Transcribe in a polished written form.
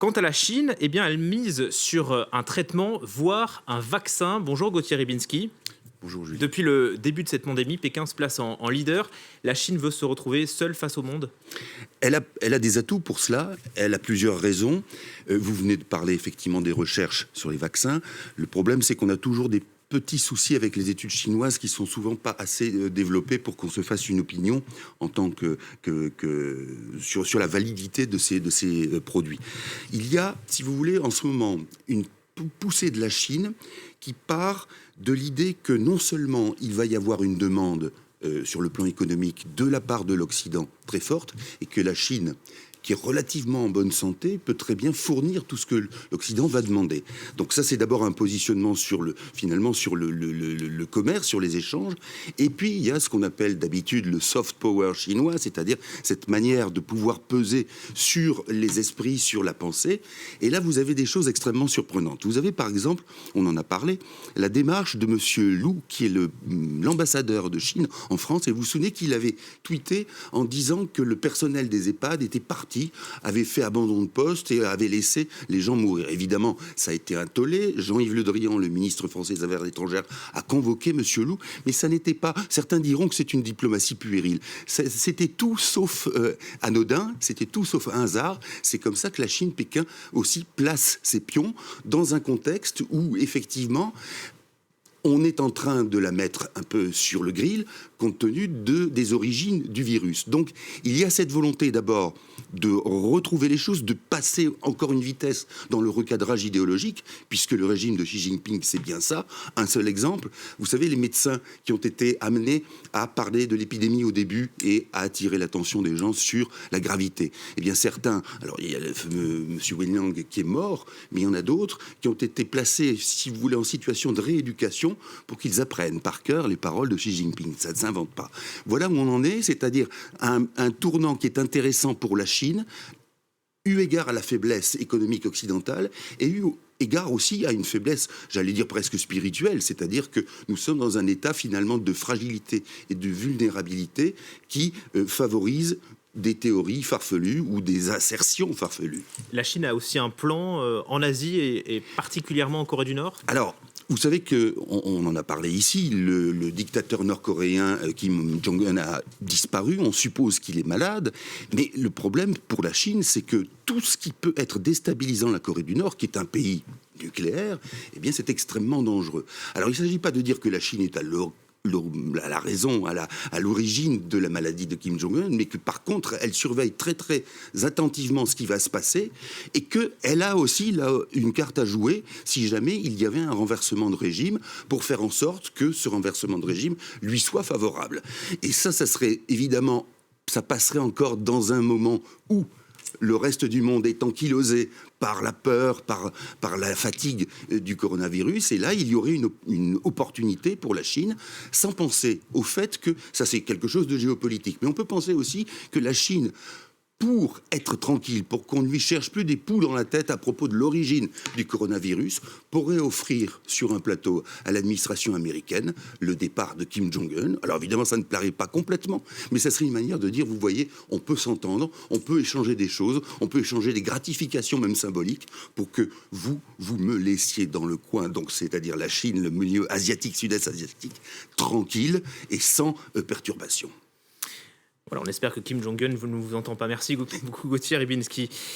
Quant à la Chine, eh bien, elle mise sur un traitement, voire un vaccin. Bonjour Gauthier Ribinski. Bonjour Julie. Depuis le début de cette pandémie, Pékin se place en leader. La Chine veut se retrouver seule face au monde. Elle a des atouts pour cela, elle a plusieurs raisons. Vous venez de parler effectivement des recherches sur les vaccins. Le problème, c'est qu'on a toujours des petits soucis avec les études chinoises qui sont souvent pas assez développées pour qu'on se fasse une opinion en tant sur la validité de ces produits. Il y a, si vous voulez, en ce moment, une poussée de la Chine qui part de l'idée que non seulement il va y avoir une demande sur le plan économique de la part de l'Occident très forte, et que la Chine, qui est relativement en bonne santé, peut très bien fournir tout ce que l'Occident va demander. Donc ça, c'est d'abord un positionnement sur le commerce, sur les échanges. Et puis, il y a ce qu'on appelle d'habitude le soft power chinois, c'est-à-dire cette manière de pouvoir peser sur les esprits, sur la pensée. Et là, vous avez des choses extrêmement surprenantes. Vous avez, par exemple, on en a parlé, la démarche de Monsieur Lu, qui est l'ambassadeur de Chine en France. Et vous vous souvenez qu'il avait tweeté en disant que le personnel des EHPAD était parti, avait fait abandon de poste et avait laissé les gens mourir. Évidemment, ça a été un tollé. Jean-Yves Le Drian, le ministre français des Affaires étrangères, a convoqué M. Lu, mais ça n'était pas... Certains diront que c'est une diplomatie puérile. C'était tout sauf anodin, c'était tout sauf un hasard. C'est comme ça que la Chine, Pékin, aussi place ses pions dans un contexte où, effectivement, on est en train de la mettre un peu sur le grill compte tenu des origines du virus. Donc, il y a cette volonté d'abord de retrouver les choses, de passer encore une vitesse dans le recadrage idéologique, puisque le régime de Xi Jinping, c'est bien ça. Un seul exemple, vous savez, les médecins qui ont été amenés à parler de l'épidémie au début et à attirer l'attention des gens sur la gravité. Eh bien, certains, alors il y a le fameux M. Wenliang qui est mort, mais il y en a d'autres qui ont été placés, si vous voulez, en situation de rééducation pour qu'ils apprennent par cœur les paroles de Xi Jinping. Ça ne s'invente pas. Voilà où on en est, c'est-à-dire un tournant qui est intéressant pour la Chine, eu égard à la faiblesse économique occidentale et eu égard aussi à une faiblesse, j'allais dire presque spirituelle, c'est-à-dire que nous sommes dans un état finalement de fragilité et de vulnérabilité qui favorise des théories farfelues ou des assertions farfelues. La Chine a aussi un plan en Asie et particulièrement en Corée du Nord. Alors, vous savez qu'on en a parlé ici, le dictateur nord-coréen Kim Jong-un a disparu, on suppose qu'il est malade, mais le problème pour la Chine, c'est que tout ce qui peut être déstabilisant la Corée du Nord, qui est un pays nucléaire, eh bien c'est extrêmement dangereux. Alors il ne s'agit pas de dire que la Chine est à la raison, à l'origine de la maladie de Kim Jong-un, mais que par contre, elle surveille très très attentivement ce qui va se passer et qu'elle a aussi là, une carte à jouer si jamais il y avait un renversement de régime pour faire en sorte que ce renversement de régime lui soit favorable. Et ça serait évidemment, ça passerait encore dans un moment où le reste du monde est ankylosé par la peur, par la fatigue du coronavirus. Et là, il y aurait une opportunité pour la Chine, sans penser au fait que ça, c'est quelque chose de géopolitique. Mais on peut penser aussi que la Chine, pour être tranquille, pour qu'on ne lui cherche plus des poux dans la tête à propos de l'origine du coronavirus, pourrait offrir sur un plateau à l'administration américaine le départ de Kim Jong-un. Alors évidemment, ça ne plairait pas complètement, mais ça serait une manière de dire, vous voyez, on peut s'entendre, on peut échanger des choses, on peut échanger des gratifications même symboliques pour que vous me laissiez dans le coin, donc c'est-à-dire la Chine, le milieu asiatique, sud-est asiatique, tranquille et sans perturbation. Voilà, on espère que Kim Jong-un ne vous entend pas. Merci beaucoup Gauthier Ribinski.